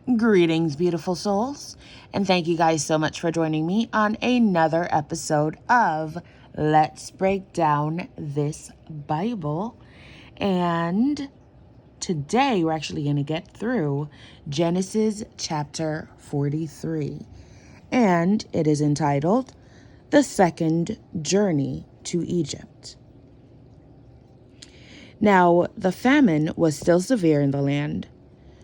Greetings, beautiful souls, and thank you guys so much for joining me on another episode of Let's Break Down This Bible. And today we're actually going to get through Genesis chapter 43, and it is entitled The Second Journey to Egypt. Now, the famine was still severe in the land.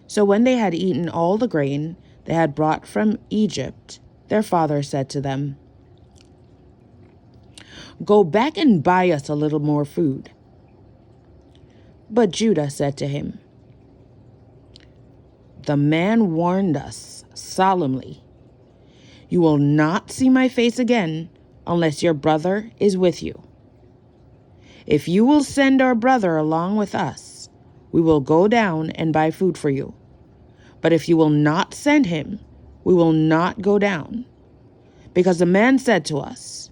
So when they had eaten all the grain they had brought from Egypt, their father said to them, "Go back and buy us a little more food." But Judah said to him, "The man warned us solemnly, 'You will not see my face again unless your brother is with you. If you will send our brother along with us, we will go down and buy food for you. But if you will not send him, we will not go down. Because the man said to us,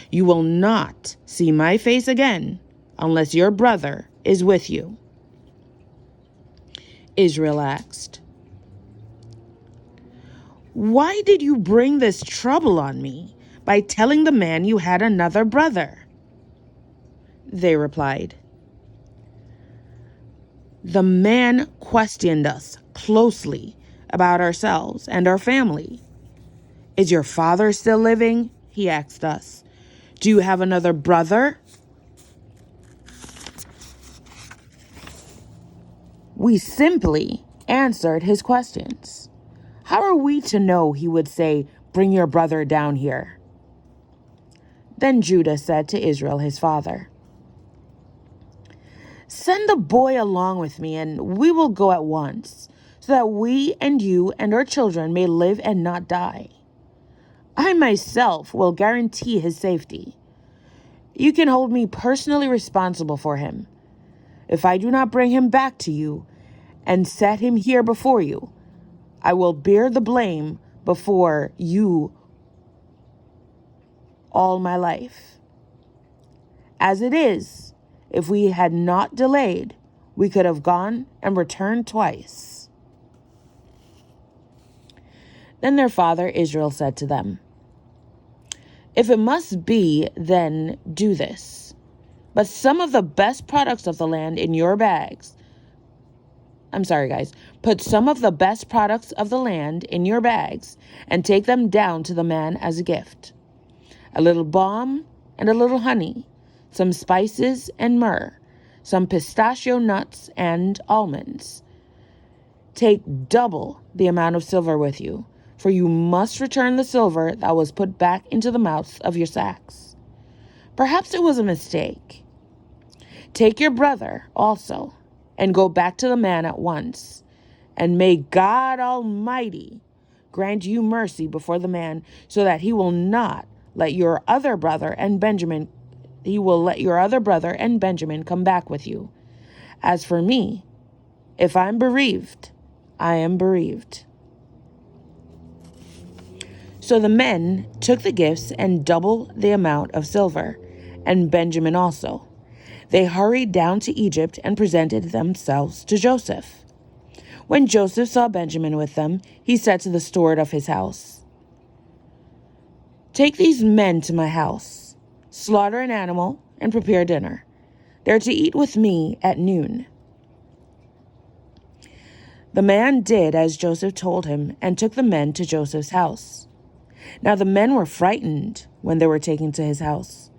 'You will not see my face again unless your brother is with you.'" Israel asked, "Why did you bring this trouble on me by telling the man you had another brother?" They replied, "The man questioned us closely about ourselves and our family. 'Is your father still living?' he asked us. 'Do you have another brother?' We simply answered his questions. How are we to know he would say, 'Bring your brother down here'?" Then Judah said to Israel his father, "Send the boy along with me, and we will go at once, so that we and you and our children may live and not die. I myself will guarantee his safety. You can hold me personally responsible for him. If I do not bring him back to you and set him here before you, I will bear the blame before you all my life. As it is, if we had not delayed, we could have gone and returned twice." Then their father Israel said to them, "If it must be, then do this. But some of the best products of the land in your bags. Put some of the best products of the land in your bags and take them down to the man as a gift. A little balm and a little honey, some spices and myrrh, some pistachio nuts and almonds. Take double the amount of silver with you, for you must return the silver that was put back into the mouths of your sacks. Perhaps it was a mistake. Take your brother also, and go back to the man at once. And may God Almighty grant you mercy before the man, so that he will let your other brother and Benjamin come back with you. As for me, if I'm bereaved, I am bereaved." So the men took the gifts and double the amount of silver, and Benjamin also. They hurried down to Egypt and presented themselves to Joseph. When Joseph saw Benjamin with them, he said to the steward of his house, "Take these men to my house, slaughter an animal, and prepare dinner. They're to eat with me at noon." The man did as Joseph told him and took the men to Joseph's house. Now the men were frightened when they were taken to his house.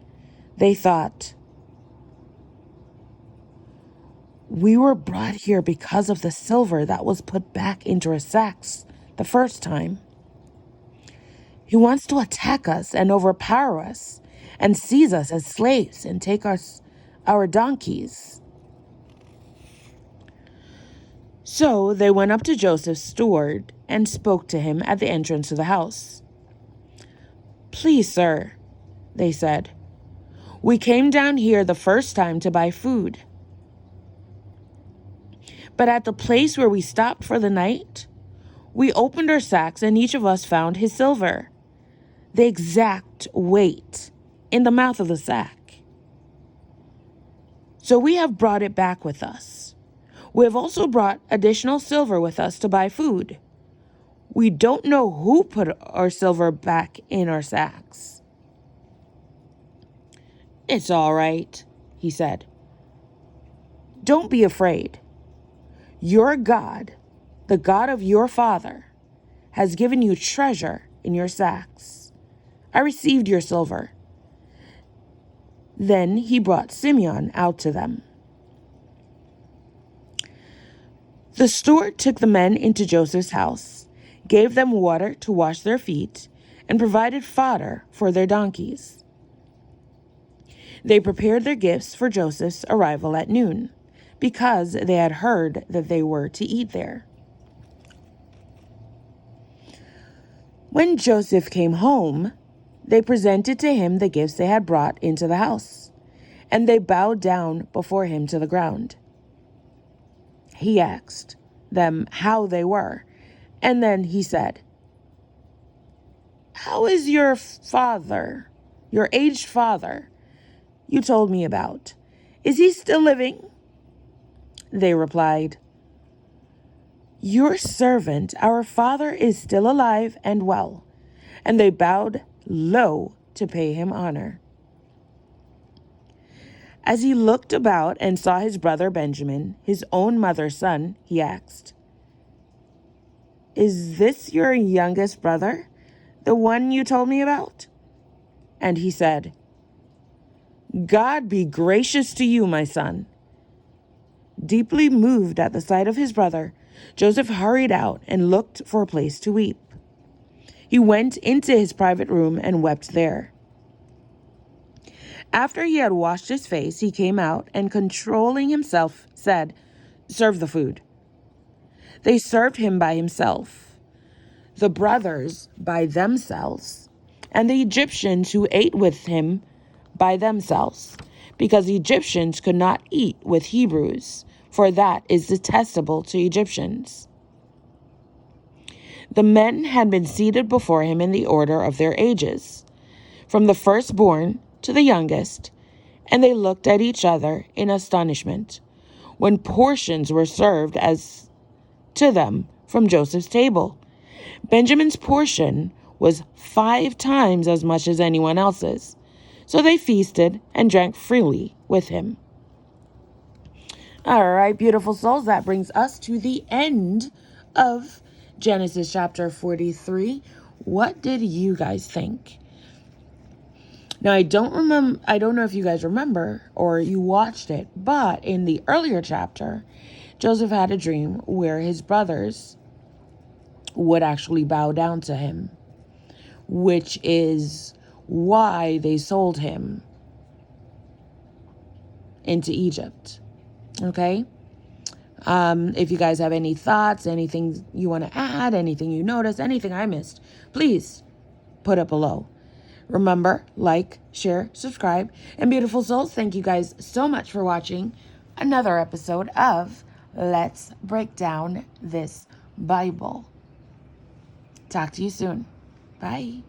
They thought, "We were brought here because of the silver that was put back into our sacks the first time. He wants to attack us and overpower us and seize us as slaves and take our donkeys." So they went up to Joseph's steward and spoke to him at the entrance to the house. "Please, sir," they said, "we came down here the first time to buy food. But at the place where we stopped for the night, we opened our sacks and each of us found his silver, the exact weight, in the mouth of the sack. So we have brought it back with us. We have also brought additional silver with us to buy food. We don't know who put our silver back in our sacks." "It's all right," he said. "Don't be afraid. Your God, the God of your father, has given you treasure in your sacks. I received your silver." Then he brought Simeon out to them. The steward took the men into Joseph's house, gave them water to wash their feet, and provided fodder for their donkeys. They prepared their gifts for Joseph's arrival at noon, because they had heard that they were to eat there. When Joseph came home, they presented to him the gifts they had brought into the house, and they bowed down before him to the ground. He asked them how they were, and then he said, "How is your father, your aged father, you told me about? Is he still living?" They replied, "Your servant, our father, is still alive and well." And they bowed low to pay him honor. As he looked about and saw his brother Benjamin, his own mother's son, he asked, "Is this your youngest brother, the one you told me about?" And he said, "God be gracious to you, my son." Deeply moved at the sight of his brother, Joseph hurried out and looked for a place to weep. He went into his private room and wept there. After he had washed his face, he came out and, controlling himself, said, "Serve the food." They served him by himself, the brothers by themselves, and the Egyptians who ate with him by themselves, because the Egyptians could not eat with Hebrews, for that is detestable to Egyptians. The men had been seated before him in the order of their ages, from the firstborn to the youngest, and they looked at each other in astonishment when portions were served as to them from Joseph's table. Benjamin's portion was 5 times as much as anyone else's, so they feasted and drank freely with him. All right, beautiful souls, that brings us to the end of Genesis chapter 43. What did you guys think? Now, I don't know if you guys remember or you watched it, but in the earlier chapter, Joseph had a dream where his brothers would actually bow down to him, which is why they sold him into Egypt. Okay? If you guys have any thoughts, anything you want to add, anything you noticed, anything I missed, please put it below. Remember, like, share, subscribe, and beautiful souls, thank you guys so much for watching another episode of Let's Break Down This Bible. Talk to you soon. Bye.